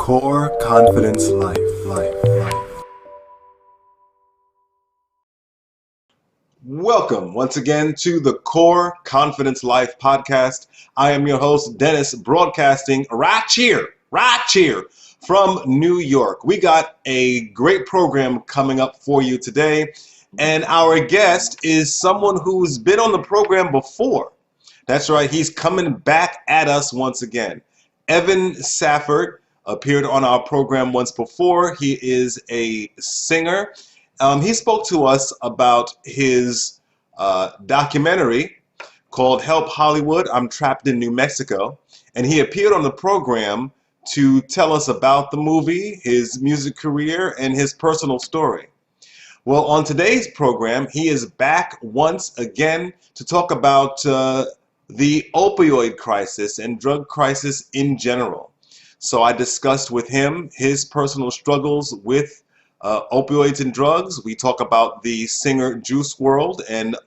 Core Confidence Life. Welcome once again to the Core Confidence Life podcast. I am your host, Dennis, broadcasting right here from New York. We got a great program coming up for you today, and our guest is someone who's been on the program before. That's right, he's coming back at us once again. Evan Safford appeared on our program once before. He is a singer. He spoke to us about his documentary called Help Hollywood, I'm Trapped in New Mexico. And he appeared on the program to tell us about the movie, his music career, and his personal story. Well, on today's program, he is back once again to talk about the opioid crisis and drug crisis in general. So I discussed with him his personal struggles with opioids and drugs. We talk about the singer Juice Wrld and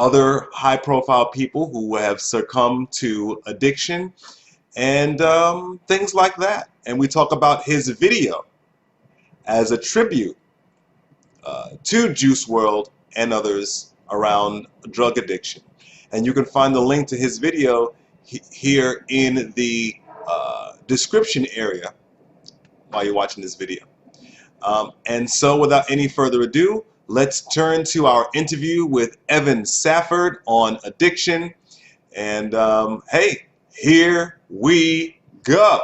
other high-profile people who have succumbed to addiction and things like that. And we talk about his video as a tribute to Juice Wrld and others around drug addiction. And you can find the link to his video here in the description area while you're watching this video. And so without any further ado, let's turn to our interview with Evan Safford on addiction. And hey, here we go.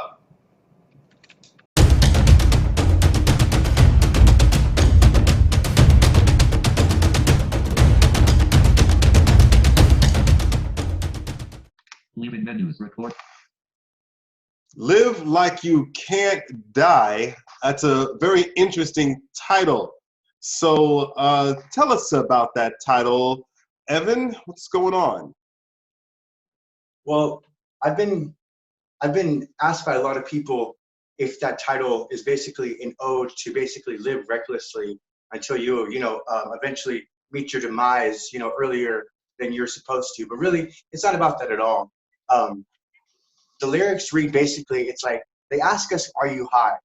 Leaving menus, record. Live Like You Can't Die. That's a very interesting title. So tell us about that title. Evan, what's going on? Well, I've been asked by a lot of people if that title is basically an ode to basically live recklessly until you eventually meet your demise, earlier than you're supposed to. But really, it's not about that at all. The lyrics read basically, it's like they ask us, "Are you high?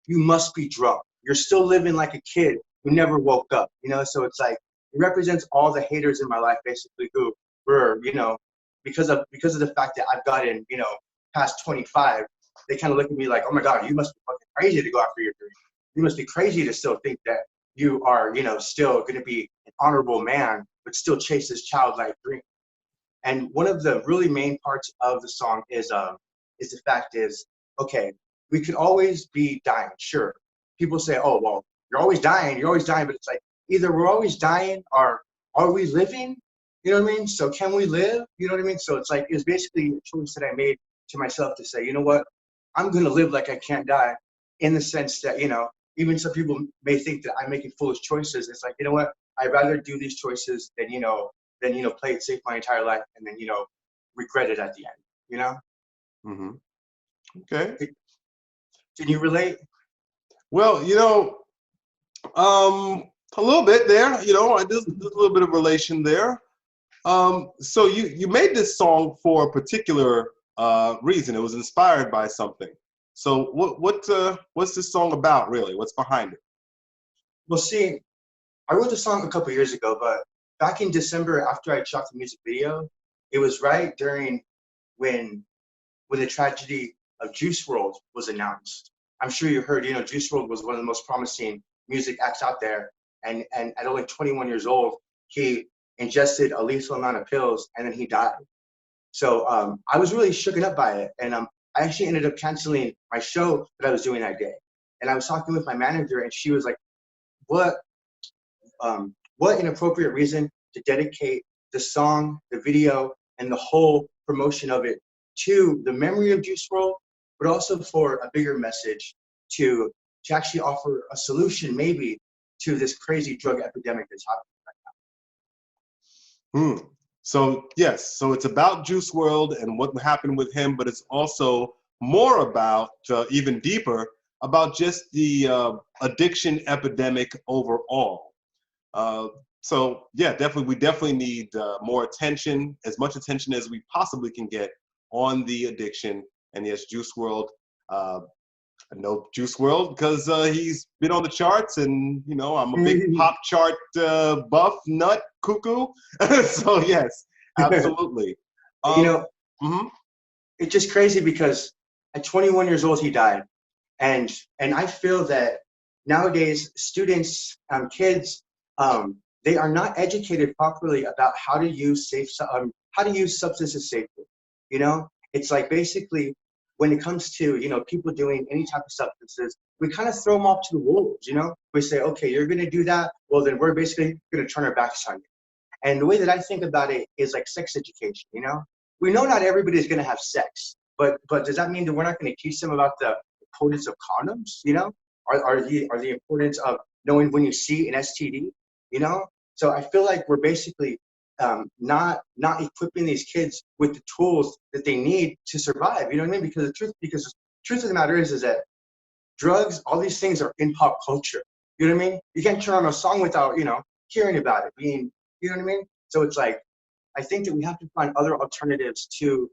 You must be drunk. You're still living like a kid who never woke up." So it's like it represents all the haters in my life, basically, who were, because of the fact that I've gotten, past 25, they kind of look at me like, "Oh my God, you must be fucking crazy to go after your dream. You must be crazy to still think that you are, still going to be an honorable man, but still chase this childlike dream." And one of the really main parts of the song is the fact is, okay, we could always be dying. Sure, people say, "Oh, well, you're always dying," but it's like either we're always dying or are we living? You know what I mean? So can we live? You know what I mean? So it's like, it's basically a choice that I made to myself to say, you know what? I'm going to live like I can't die, in the sense that, even some people may think that I'm making foolish choices. It's like, you know what? I'd rather do these choices than play it safe my entire life and then, regret it at the end, Mm-hmm. Okay. Can you relate? Well, a little bit there, there's a little bit of relation there. So you made this song for a particular reason. It was inspired by something. So what's this song about, really? What's behind it? Well, see, I wrote the song a couple years ago, but back in December, after I shot the music video, it was right during when the tragedy of Juice Wrld was announced. I'm sure you heard, Juice Wrld was one of the most promising music acts out there. And at only 21 years old, he ingested a lethal amount of pills and then he died. So I was really shooken up by it. And I actually ended up canceling my show that I was doing that day. And I was talking with my manager and she was like, what inappropriate reason to dedicate the song, the video, and the whole promotion of it to the memory of Juice Wrld, but also for a bigger message to actually offer a solution maybe to this crazy drug epidemic that's happening right now. So yes, so it's about Juice Wrld and what happened with him, but it's also more about, even deeper, about just the addiction epidemic overall. So yeah, we definitely need more attention, as much attention as we possibly can get on the addiction. And yes, Juice Wrld I know Juice World because he's been on the charts, and I'm a big pop chart buff nut cuckoo. So yes, absolutely. You know, Mhm. it's just crazy because at 21 years old he died, and I feel that nowadays students, kids, they are not educated properly about how to use how to use substances safely. It's like basically when it comes to people doing any type of substances, we kind of throw them off to the wolves. We say, okay, you're going to do that, well then we're basically going to turn our backs on you. And the way that I think about it is like sex education. We know not everybody is going to have sex, but does that mean that we're not going to teach them about the importance of condoms? Are the importance of knowing when you see an STD? So I feel like we're basically not equipping these kids with the tools that they need to survive. You know what I mean? Because the truth of the matter is that drugs, all these things are in pop culture. You know what I mean? You can't turn on a song without hearing about it being. You know what I mean? So it's like I think that we have to find other alternatives to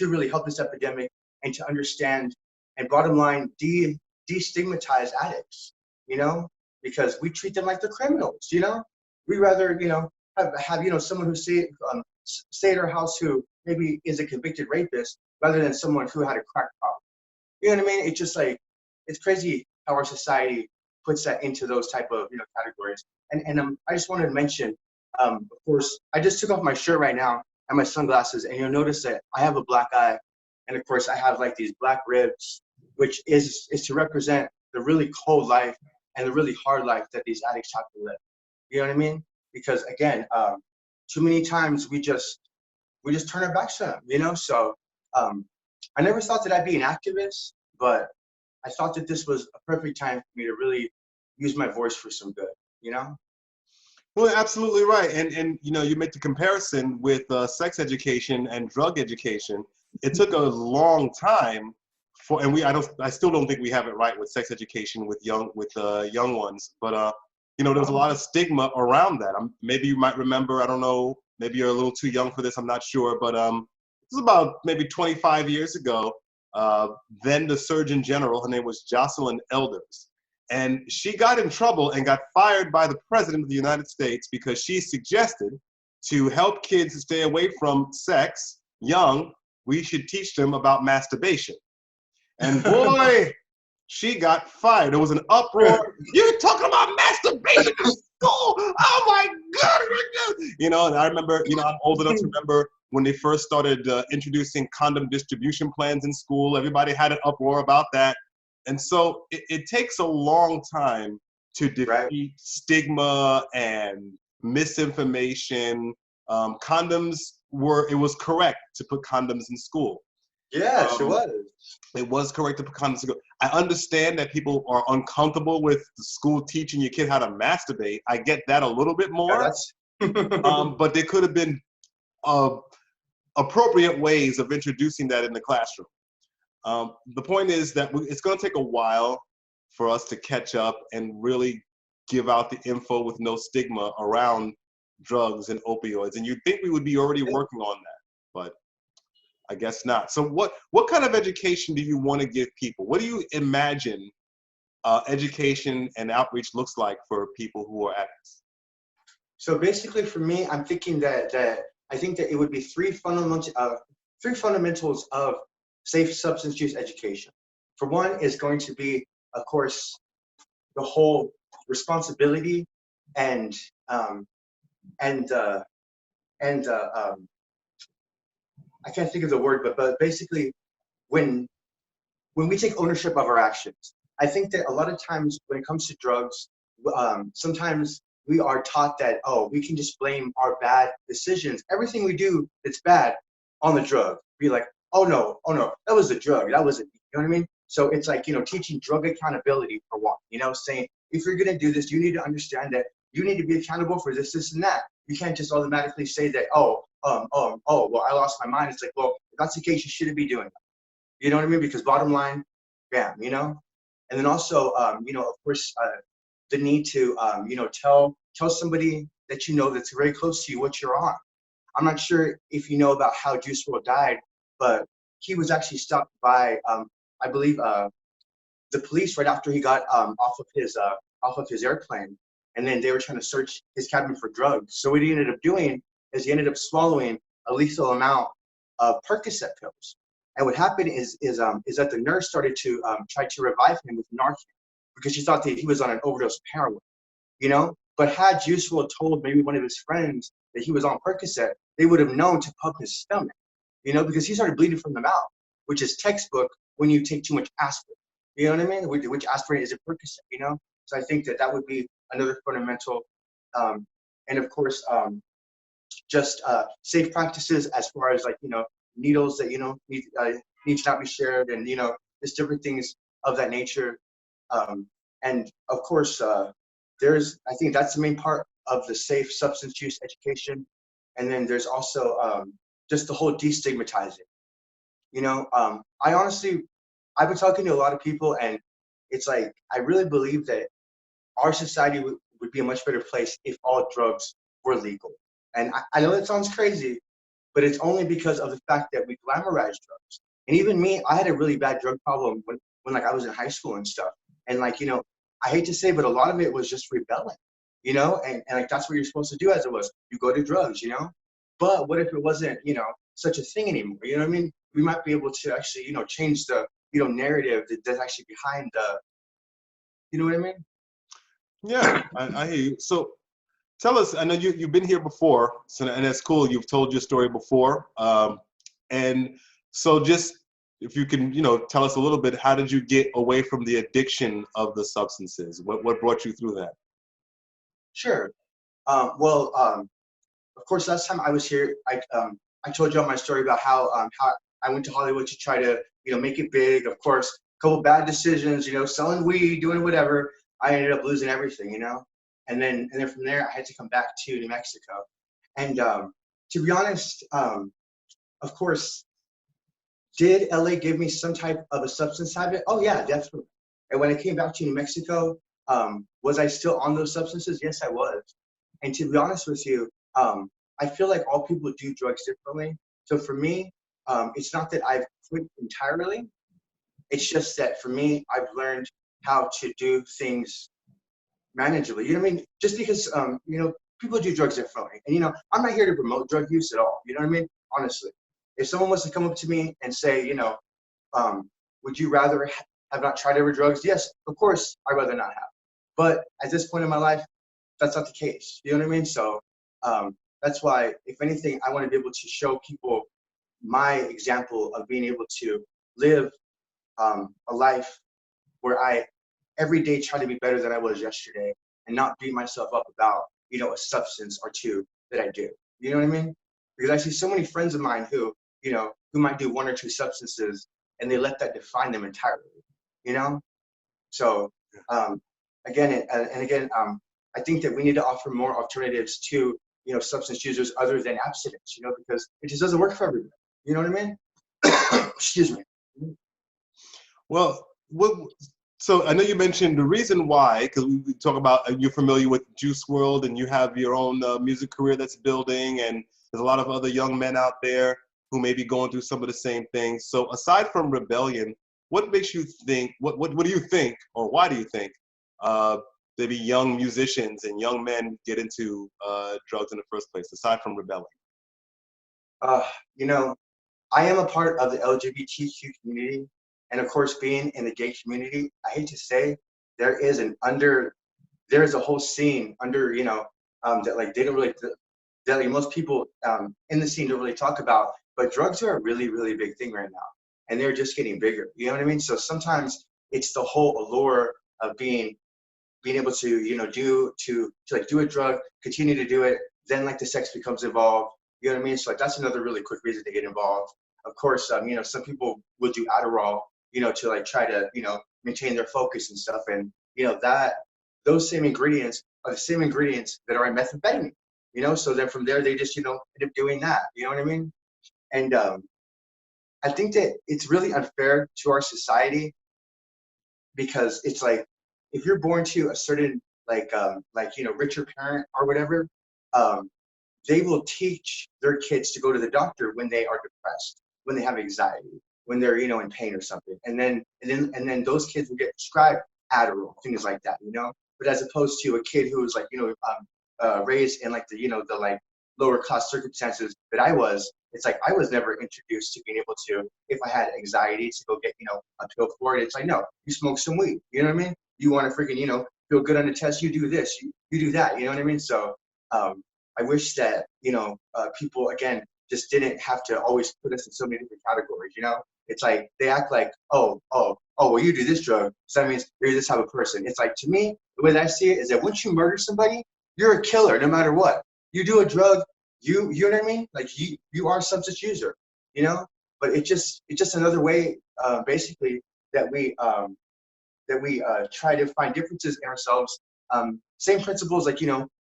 really help this epidemic and to understand and bottom line destigmatize addicts. You know, because we treat them like they're criminals. We rather have someone who stay at our house who maybe is a convicted rapist rather than someone who had a crack problem. You know what I mean? It's just like it's crazy how our society puts that into those type of categories. And I just wanted to mention, of course, I just took off my shirt right now and my sunglasses, and you'll notice that I have a black eye, and of course I have like these black ribs, which is to represent the really cold life and the really hard life that these addicts have to live. You know what I mean? Because again, too many times we just turn our backs on them. So I never thought that I'd be an activist, but I thought that this was a perfect time for me to really use my voice for some good. Well, absolutely right. And you make the comparison with sex education and drug education. It took a long time and I still don't think we have it right with sex education with young ones. But there was a lot of stigma around that. Maybe you might remember. I don't know. Maybe you're a little too young for this. I'm not sure. But this was about maybe 25 years ago. Then the Surgeon General, her name was Jocelyn Elders. And she got in trouble and got fired by the President of the United States because she suggested to help kids stay away from sex young, we should teach them about masturbation. And boy, she got fired. There was an uproar. You're talking about masturbation in school? Oh my God. And I remember, I'm old enough to remember when they first started introducing condom distribution plans in school. Everybody had an uproar about that. And so it takes a long time to defeat stigma and misinformation. It was correct to put condoms in school. Yes, it was. It was correct to put condoms in school. I understand that people are uncomfortable with the school teaching your kid how to masturbate. I get that a little bit more. But there could have been appropriate ways of introducing that in the classroom. The point is that it's going to take a while for us to catch up and really give out the info with no stigma around drugs and opioids. And you'd think we would be already working on that, but I guess not. So what kind of education do you want to give people? What do you imagine education and outreach looks like for people who are addicts? So basically for me, I'm thinking that I think that it would be three fundamentals of safe substance use education. For one is going to be, of course, the whole responsibility and I can't think of the word, but basically when we take ownership of our actions. I think that a lot of times when it comes to drugs, sometimes we are taught that, oh, we can just blame our bad decisions, everything we do that's bad, on the drug. Be like, oh no, that was the drug, that wasn't me. You know what I mean? So it's like, teaching drug accountability for one, saying, if you're going to do this, you need to understand that you need to be accountable for this, and that. You can't just automatically say that, well, I lost my mind. It's like, well, if that's the case, you shouldn't be doing that. You know what I mean? Because bottom line, bam, And then also, of course, the need to, tell somebody that that's very close to you what you're on. I'm not sure if you know about how Juice WRLD died, but he was actually stopped by I believe the police right after he got off of his airplane, and then they were trying to search his cabin for drugs. So what he ended up doing is he ended up swallowing a lethal amount of Percocet pills. And what happened is that the nurse started to try to revive him with Narcan because she thought that he was on an overdose of heroin, you know. But had Juice WRLD told maybe one of his friends that he was on Percocet, they would have known to pump his stomach, you know, because he started bleeding from the mouth, which is textbook when you take too much aspirin. You know what I mean? Which aspirin is a Percocet, you know? So I think that that would be another fundamental. Um, and of course, just safe practices as far as like, you know, needles that, you know, need to not be shared, and, you know, just different things of that nature. Um, and of course, I think that's the main part of the safe substance use education. And then there's also just the whole destigmatizing. You know, I honestly, I've been talking to a lot of people, and it's like, I really believe that our society would be a much better place if all drugs were legal. And I know that sounds crazy, but it's only because of the fact that we glamorize drugs. And even me, I had a really bad drug problem when like I was in high school and stuff. And like, you know, I hate to say, but a lot of it was just rebelling, you know, and like that's what you're supposed to do as it was. You go to drugs, you know. But what if it wasn't, you know, such a thing anymore? You know what I mean? We might be able to actually, you know, change the, you know, narrative that's actually behind the, you know what I mean? Yeah, I hear you. So tell us, I know you've been here before, so, and that's cool. You've told your story before. And so just if you can, you know, tell us a little bit, how did you get away from the addiction of the substances? What brought you through that? Sure. Well, of course, last time I was here, I told you all my story about how I went to Hollywood to try to, you know, make it big. Of course, a couple bad decisions, you know, selling weed, doing whatever. I ended up losing everything, you know. And then from there, I had to come back to New Mexico. And to be honest, of course, did LA give me some type of a substance habit? Oh yeah, definitely. And when I came back to New Mexico, was I still on those substances? Yes, I was. And to be honest with you, I feel like all people do drugs differently. So for me, it's not that I've quit entirely. It's just that for me, I've learned how to do things manageably. You know what I mean? Just because, you know, people do drugs differently. And, you know, I'm not here to promote drug use at all. You know what I mean? Honestly, if someone was to come up to me and say, you know, would you rather have not tried ever drugs? Yes, of course, I'd rather not have. But at this point in my life, that's not the case. You know what I mean? So that's why, if anything, I want to be able to show people my example of being able to live a life where I every day try to be better than I was yesterday, and not beat myself up about, you know, a substance or two that I do. You know what I mean? Because I see so many friends of mine who, you know, who might do one or two substances and they let that define them entirely. You know? So again and again, I think that we need to offer more alternatives to, you know, substance users other than abstinence. You know, because it just doesn't work for everybody. You know what I mean? Excuse me. Well, so I know you mentioned the reason why, because we talk about you're familiar with Juice WRLD and you have your own music career that's building, and there's a lot of other young men out there who may be going through some of the same things. So aside from rebellion, what makes you think, what do you think, or why do you think maybe young musicians and young men get into drugs in the first place, aside from rebelling? Uh, you know, I am a part of the LGBTQ community, and of course, being in the gay community, I hate to say, there is there is a whole scene under, you know, that like they don't really, that like most people in the scene don't really talk about. But drugs are a really, really big thing right now, and they're just getting bigger. You know what I mean? So sometimes it's the whole allure of being able to, you know, to like do a drug, continue to do it, then like the sex becomes involved. You know what I mean? So like that's another really quick reason to get involved. Of course, you know, some people will do Adderall, you know, to like try to, you know, maintain their focus and stuff. And you know that those same ingredients are the same ingredients that are in methamphetamine. You know, so then from there they just, you know, end up doing that. You know what I mean? And I think that it's really unfair to our society, because it's like, if you're born to a certain like, you know, richer parent or whatever, um, they will teach their kids to go to the doctor when they are depressed, when they have anxiety. when they're, in pain or something. And then those kids will get prescribed Adderall, things like that, But as opposed to a kid who was like, raised in like the like lower class circumstances that I was, it's like I was never introduced to being able to, if I had anxiety, to go get, a pill for it. It's like, no, you smoke some weed, you know what I mean? You want to freaking, feel good on the test, you do this, you do that, you know what I mean? So I wish that, people, again, just didn't have to always put us in so many different categories, It's like they act like, well, you do this drug, so that means you're this type of person. It's like, to me, the way that I see it is that once you murder somebody, you're a killer no matter what. You do a drug, you know what I mean? Like you are a substance user, But it's just another way, basically, that we try to find differences in ourselves. Same principles, like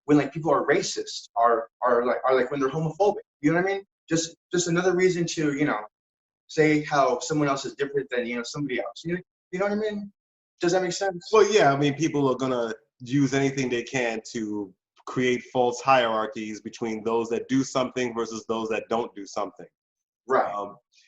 when like people are racist, are like when they're homophobic. You know what I mean? Just another reason to say how someone else is different than somebody else. You know what I mean? Does that make sense? Well, yeah, I mean, people are gonna use anything they can to create false hierarchies between those that do something versus those that don't do something. Right.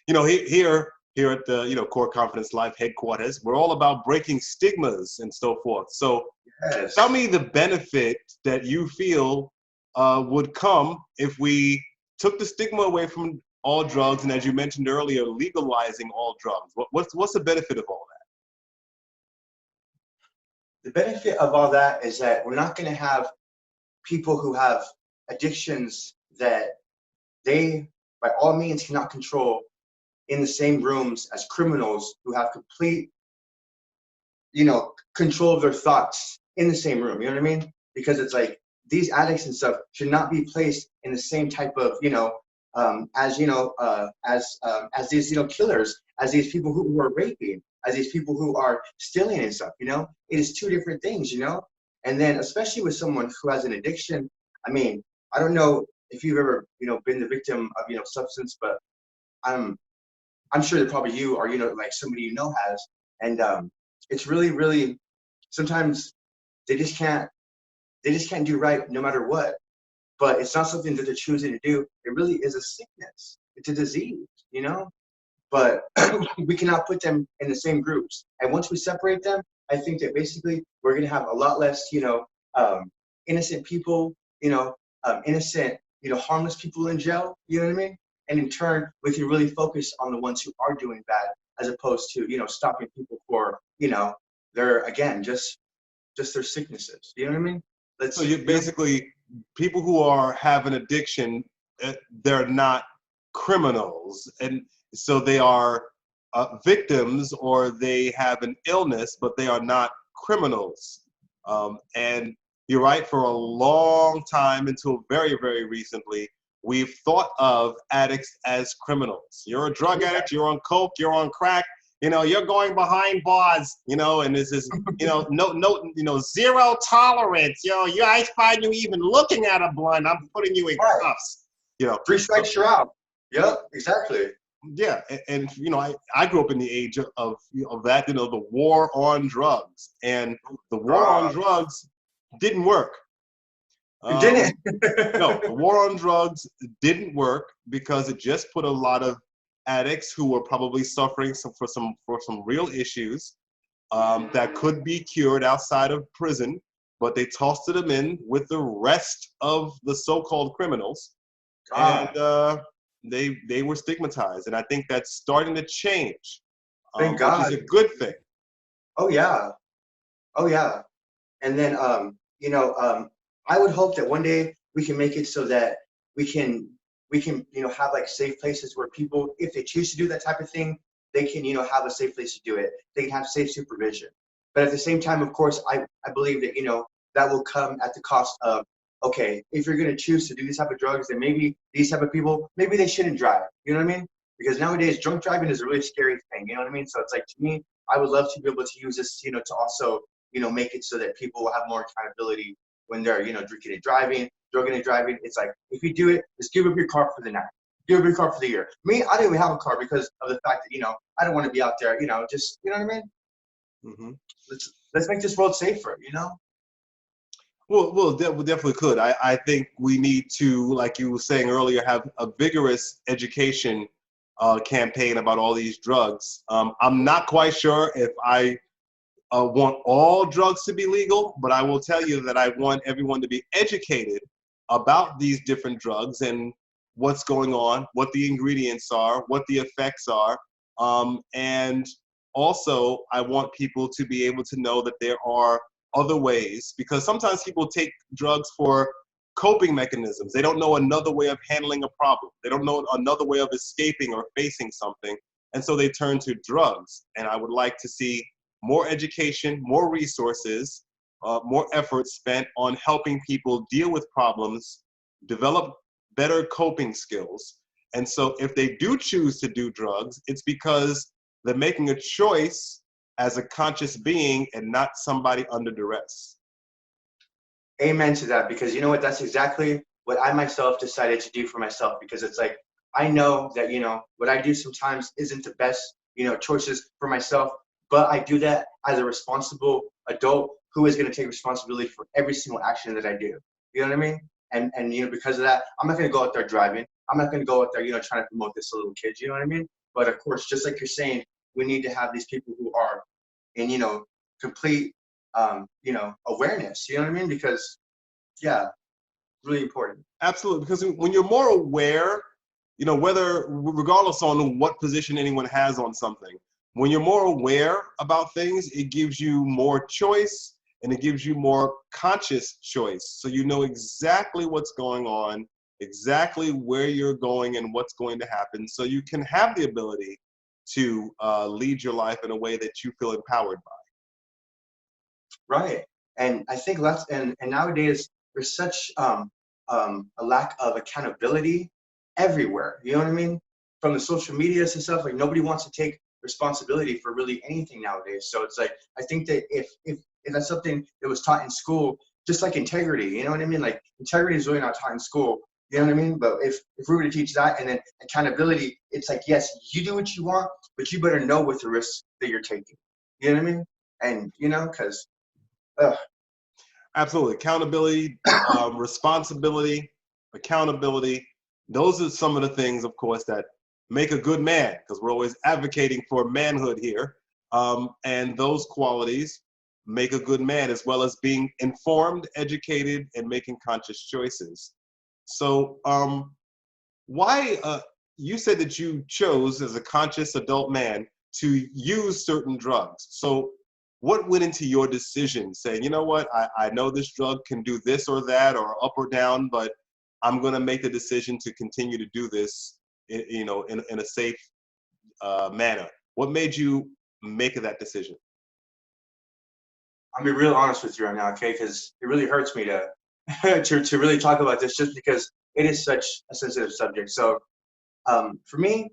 Here at the Core Confidence Life headquarters, we're all about breaking stigmas and so forth. So, Yes. tell me the benefit that you feel would come if we took the stigma away from all drugs, and as you mentioned earlier, legalizing all drugs. What's the benefit of all that? The benefit of all that is that we're not going to have people who have addictions that they, by all means, cannot control in the same rooms as criminals who have complete, control of their thoughts in the same room. You know what I mean? Because it's like these addicts and stuff should not be placed in the same type of, as these, killers, as these people who are raping, as these people who are stealing and stuff. It is two different things. And then especially with someone who has an addiction, I mean, I don't know if you've ever, been the victim of, substance, but I'm sure that probably you or, like somebody has. And it's really, really, sometimes they just can't do right no matter what. But it's not something that they're choosing to do. It really is a sickness. It's a disease, But we cannot put them in the same groups. And once we separate them, I think that basically we're going to have a lot less, innocent people, innocent, harmless people in jail. You know what I mean? And in turn, we can really focus on the ones who are doing bad, as opposed to, stopping people for, their, again, just their sicknesses. You know what I mean? So you basically, people who have an addiction, they're not criminals, and so they are victims, or they have an illness, but they are not criminals. And you're right, for a long time, until very, very recently, we've thought of addicts as criminals. You're a drug addict, you're on coke, you're on crack, you're going behind bars, and this is, no, zero tolerance. I find you even looking at a blunt, I'm putting you in cuffs. 3 strikes, you're out. Yep, exactly. Yeah, and I grew up in the age of that, the war on drugs, and the war on drugs didn't work. It didn't. No, the war on drugs didn't work because it just put a lot of addicts who were probably suffering for some real issues that could be cured outside of prison, but they tossed them in with the rest of the so-called criminals, and they were stigmatized. And I think that's starting to change, Thank God. which is a good thing. Oh yeah, and then I would hope that one day we can make it so that we can have like safe places where people, if they choose to do that type of thing, they can have a safe place to do it. They can have safe supervision. But at the same time, of course, I believe that that will come at the cost of, okay, if you're going to choose to do these type of drugs, then maybe these type of people, maybe they shouldn't drive. You know what I mean? Because nowadays drunk driving is a really scary thing. You know what I mean? So it's like, to me, I would love to be able to use this, to also make it so that people will have more accountability when they're drinking and driving, drugging and driving. It's like, if you do it, just give up your car for the night, give up your car for the year. Me, I didn't even have a car because of the fact that I don't want to be out there, just what I mean. Mm-hmm. Let's make this world safer. Well, we definitely could. I think we need to, like you were saying earlier, have a vigorous education campaign about all these drugs. I'm not quite sure if I want all drugs to be legal, but I will tell you that I want everyone to be educated about these different drugs and what's going on, what the ingredients are, what the effects are. And also, I want people to be able to know that there are other ways, because sometimes people take drugs for coping mechanisms. They don't know another way of handling a problem. They don't know another way of escaping or facing something. And so they turn to drugs. And I would like to see more education, more resources, more effort spent on helping people deal with problems, develop better coping skills. And so if they do choose to do drugs, it's because they're making a choice as a conscious being and not somebody under duress. Amen to that, because you know what, that's exactly what I myself decided to do for myself, because it's like I know that what I do sometimes isn't the best choices for myself, but I do that as a responsible adult who is going to take responsibility for every single action that I do. You know what I mean? And because of that, I'm not going to go out there driving. I'm not going to go out there trying to promote this to little kids. You know what I mean? But of course, just like you're saying, we need to have these people who are in complete awareness. You know what I mean? Because yeah, really important. Absolutely, because when you're more aware, whether regardless on what position anyone has on something, when you're more aware about things, it gives you more choice and it gives you more conscious choice. So you know exactly what's going on, exactly where you're going and what's going to happen. So you can have the ability to lead your life in a way that you feel empowered by. Right. And I think and nowadays there's such a lack of accountability everywhere. You know what I mean? From the social medias and stuff, like nobody wants to take responsibility for really anything nowadays. So it's like I think that if that's something that was taught in school, just like integrity, you know what I mean? Like integrity is really not taught in school. You know what I mean? But if we were to teach that, and then accountability, it's like, yes, you do what you want, but you better know what the risks that you're taking. You know what I mean? And because Absolutely. Accountability, responsibility, accountability. Those are some of the things, of course, that make a good man, because we're always advocating for manhood here. And those qualities make a good man, as well as being informed, educated, and making conscious choices. So why, you said that you chose as a conscious adult man to use certain drugs. So what went into your decision saying, you know what, I know this drug can do this or that or up or down, but I'm going to make the decision to continue to do this, in a safe manner? What made you make that decision? I'm gonna be real honest with you right now, okay? Because it really hurts me to to really talk about this, just because it is such a sensitive subject. So for me,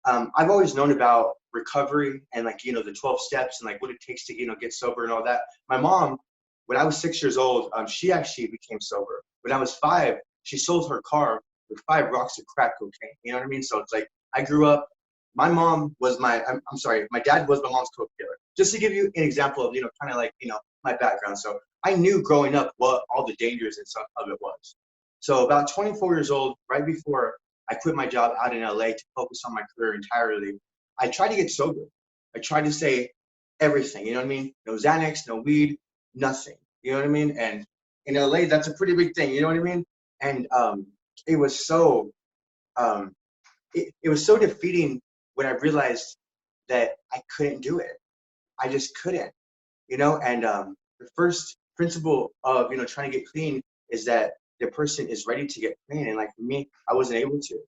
I've always known about recovery and like the 12 steps and like what it takes to get sober and all that. My mom, when I was 6 years old, she actually became sober. When I was 5, she sold her car with 5 rocks of crack cocaine. You know what I mean? So it's like I grew up. My mom was I'm sorry, my dad was my mom's coke dealer. Just to give you an example of kind of like my background. So I knew growing up what all the dangers and stuff of it was. So about 24 years old, right before I quit my job out in LA to focus on my career entirely, I tried to get sober. I tried to say everything, you know what I mean? No Xanax, no weed, nothing. You know what I mean? And in LA, that's a pretty big thing, you know what I mean? And it was so um, it was so defeating when I realized that I couldn't do it. I just couldn't, and the first principle of trying to get clean is that the person is ready to get clean. And like for me, I wasn't able to.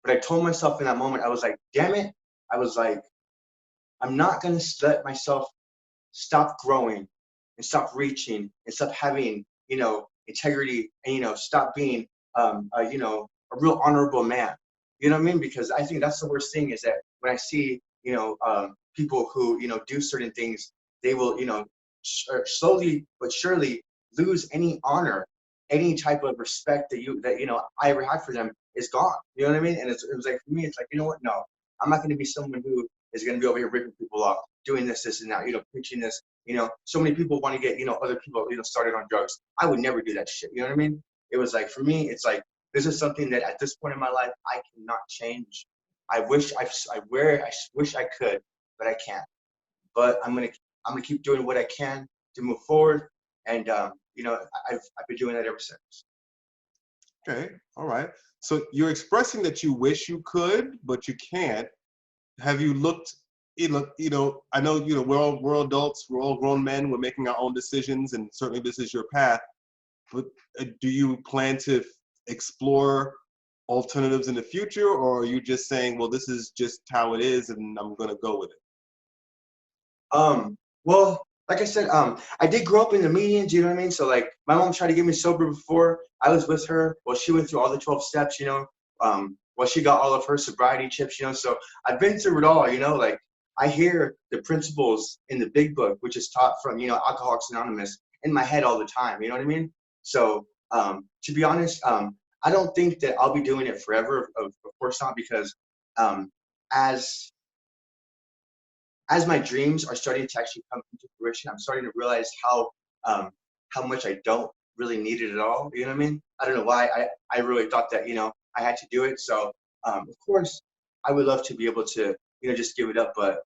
But I told myself in that moment, I was like, damn it. I was like, I'm not gonna let myself stop growing and stop reaching and stop having integrity, and stop being a real honorable man. You know what I mean? Because I think that's the worst thing, is that when I see people who do certain things, they will slowly but surely lose any honor, any type of respect that I ever had for them is gone. You know what I mean? And it was like, for me, it's like, you know what? No, I'm not going to be someone who is going to be over here ripping people off, doing this and that, preaching this. So many people want to get other people started on drugs. I would never do that shit. You know what I mean? It was like, for me, it's like, this is something that at this point in my life I cannot change. I wish I could, but I can't. But I'm gonna keep doing what I can to move forward, and I've been doing that ever since. Okay, all right. So you're expressing that you wish you could, but you can't. Have you looked? I know we're all adults, we're all grown men, we're making our own decisions, and certainly this is your path. But do you plan to explore alternatives in the future, or are you just saying, well, this is just how it is, and I'm gonna go with it? Well, like I said, I did grow up in the medians, you know what I mean? So like my mom tried to get me sober before I was with her. Well, she went through all the 12 steps, well, she got all of her sobriety chips, so I've been through it all, like I hear the principles in the big book, which is taught from, Alcoholics Anonymous in my head all the time, you know what I mean? So, to be honest, I don't think that I'll be doing it forever, of course not, because, as as my dreams are starting to actually come into fruition, I'm starting to realize how much I don't really need it at all. You know what I mean? I don't know why I really thought that I had to do it. So of course I would love to be able to just give it up, but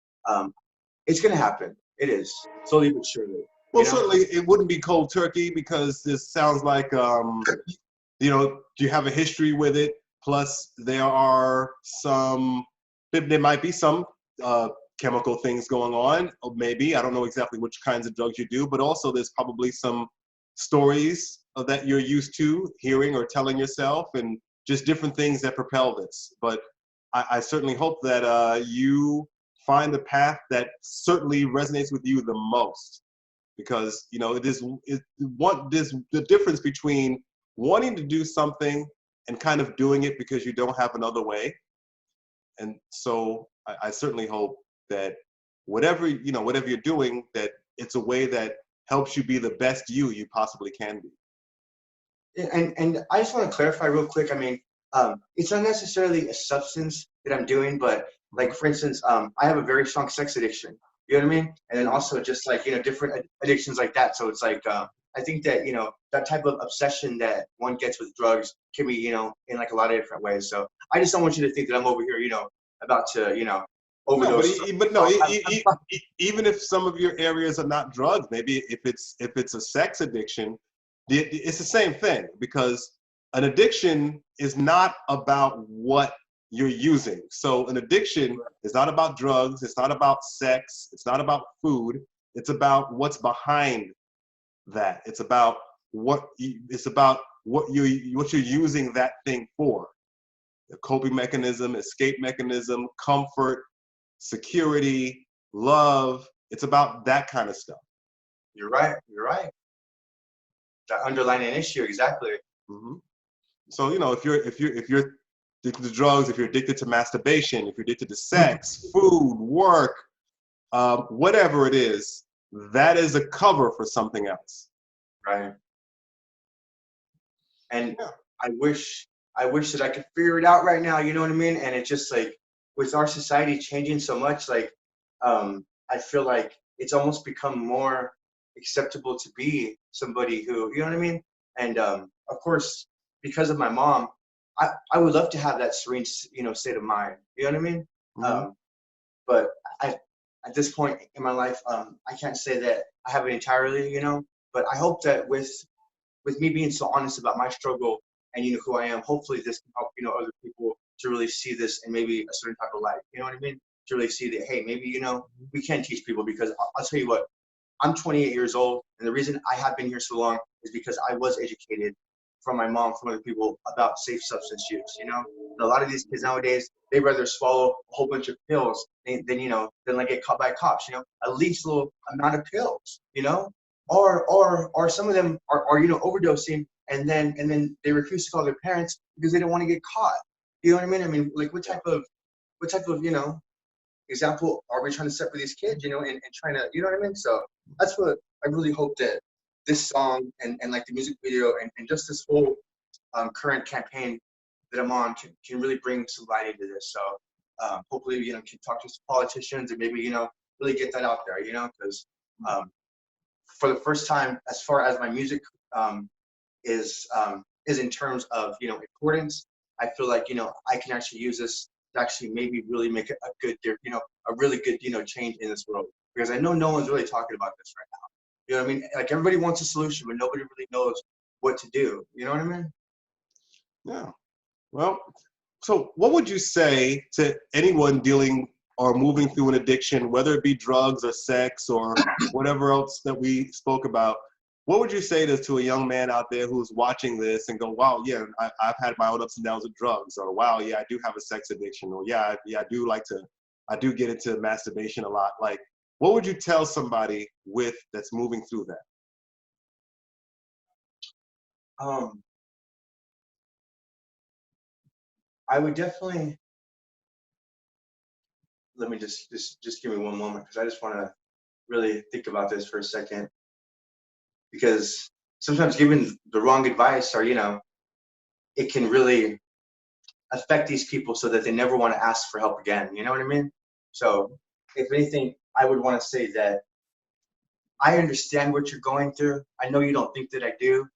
it's gonna happen. It is slowly but surely. Well, certainly it wouldn't be cold turkey because this sounds like you have a history with it. Plus, there might be some chemical things going on, or maybe I don't know exactly which kinds of drugs you do, but also there's probably some stories that you're used to hearing or telling yourself, and just different things that propel this. But I certainly hope that you find the path that certainly resonates with you the most, because there's the difference between wanting to do something and kind of doing it because you don't have another way. And so I certainly hope that whatever you're doing, that it's a way that helps you be the best you possibly can be. And I just want to clarify real quick. I mean, it's not necessarily a substance that I'm doing, but like for instance, I have a very strong sex addiction. You know what I mean? And then also just like different addictions like that. So it's like I think that that type of obsession that one gets with drugs can be in like a lot of different ways. So I just don't want you to think that I'm over here about to No, but overdose. even if some of your areas are not drugs, maybe if it's a sex addiction, it's the same thing, because an addiction is not about what you're using. So an addiction is not about drugs, it's not about sex, it's not about food, it's about what's behind that. It's about what you're using that thing for. The coping mechanism, escape mechanism, comfort, security, love. It's about that kind of stuff. You're right. You're right. That underlying issue, exactly. Hmm. So if you're addicted to drugs, if you're addicted to masturbation, if you're addicted to sex, food, work, whatever it is, that is a cover for something else. Right. And Yeah. I wish that I could figure it out right now, you know what I mean? And it's just like with our society changing so much, like I feel like it's almost become more acceptable to be somebody who, you know what I mean? And of course, because of my mom, I would love to have that serene, state of mind. You know what I mean? Hmm. Um, but I, at this point in my life, I can't say that I have it entirely, but I hope that with me being so honest about my struggle and who I am, hopefully this can help other people to really see this in maybe a certain type of light. You know what I mean? To really see that, hey, maybe we can teach people, because I'll tell you what, I'm 28 years old, and the reason I have been here so long is because I was educated from my mom, from other people about safe substance use. And a lot of these kids nowadays, they rather swallow a whole bunch of pills than like get caught by cops. A lethal amount of pills. Or some of them are overdosing, and then they refuse to call their parents because they don't want to get caught. You know what I mean? I mean, like what type of example are we trying to set for these kids, and trying to, you know what I mean? So that's what I really hope that this song and like the music video and just this whole current campaign that I'm on can really bring some light into this. So hopefully, can talk to some politicians and maybe, really get that out there, because for the first time, as far as my music is in terms of importance, I feel like I can actually use this to actually maybe really make a good, a really good, change in this world. Because I know no one's really talking about this right now. You know what I mean? Like everybody wants a solution, but nobody really knows what to do. You know what I mean? Yeah. Well, so what would you say to anyone dealing or moving through an addiction, whether it be drugs or sex or whatever else that we spoke about? What would you say to a young man out there who's watching this and go, wow, yeah, I've had my own ups and downs with drugs, or wow, yeah, I do have a sex addiction, or yeah, I do get into masturbation a lot. Like, what would you tell somebody that's moving through that? I would definitely, let me just give me one moment, because I just want to really think about this for a second, because sometimes giving the wrong advice, or it can really affect these people so that they never want to ask for help again. You know what I mean? So if anything, I would want to say that I understand what you're going through. I know you don't think that I do,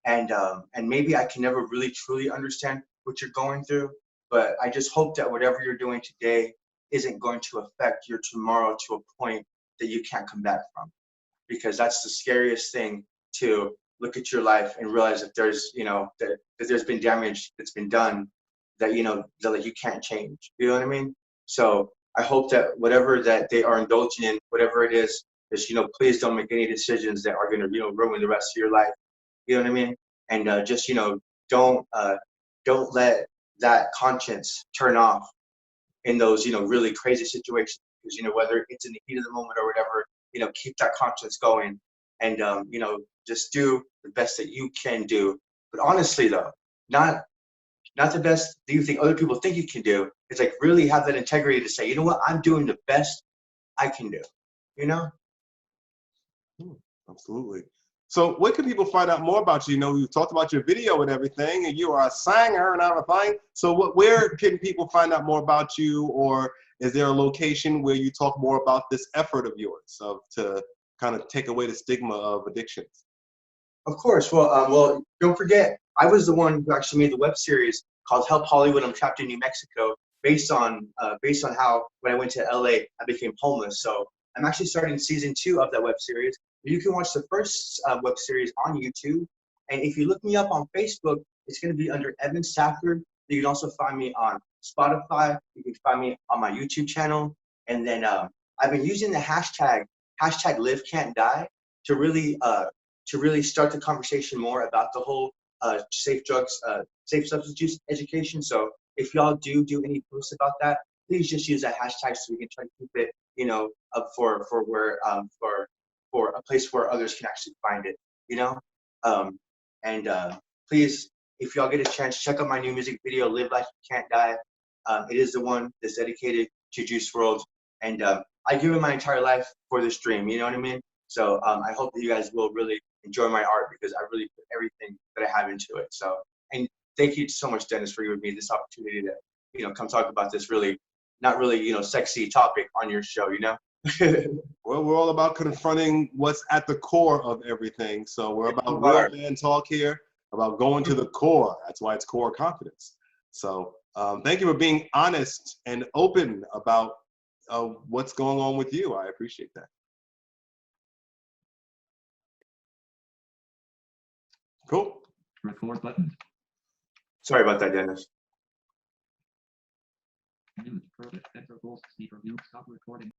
and maybe I can never really truly understand what you're going through, but I just hope that whatever you're doing today isn't going to affect your tomorrow to a point that you can't come back from. Because that's the scariest thing, to look at your life and realize that there's, that there's been damage that's been done that, that you can't change. You know what I mean? So I hope that whatever that they are indulging in, whatever it is, please don't make any decisions that are going to, ruin the rest of your life. You know what I mean? And just, don't let that conscience turn off in those, really crazy situations. Because, whether it's in the heat of the moment or whatever, keep that conscience going, and, just do the best that you can do. But honestly, though, not the best that you think other people think you can do. It's like really have that integrity to say, you know what, I'm doing the best I can do. You know? Absolutely. So where can people find out more about you? We've talked about your video and everything, and you are a singer and everything. So where can people find out more about you, or is there a location where you talk more about this effort of yours to kind of take away the stigma of addictions? Of course. Well, don't forget, I was the one who actually made the web series called "Help Hollywood, I'm Trapped in New Mexico," based on how when I went to LA, I became homeless. So I'm actually starting season 2 of that web series. You can watch the first web series on YouTube, and if you look me up on Facebook, it's going to be under Evan Safford. You can also find me on Spotify. You can find me on my YouTube channel, and then I've been using the hashtag Live Can't Die to really start the conversation more about the whole safe substance use education. So if y'all do any posts about that, please just use that hashtag so we can try to keep it, up for where for a place where others can actually find it, and please, if y'all get a chance, check out my new music video, "Live Life You Can't Die." It is the one that's dedicated to Juice WRLD, and I give it my entire life for this dream. You know what I mean? So I hope that you guys will really enjoy my art, because I really put everything that I have into it. So, and thank you so much, Dennis, for giving me this opportunity to, come talk about this really, not really, sexy topic on your show, Well, we're all about confronting what's at the core of everything. So we're about real man talk here, about going to the core. That's why it's core confidence. So thank you for being honest and open about what's going on with you. I appreciate that. Cool. Record button. Sorry about that, Dennis. Mute. Perfect. Enter goals. Speaker mute. Stop recording.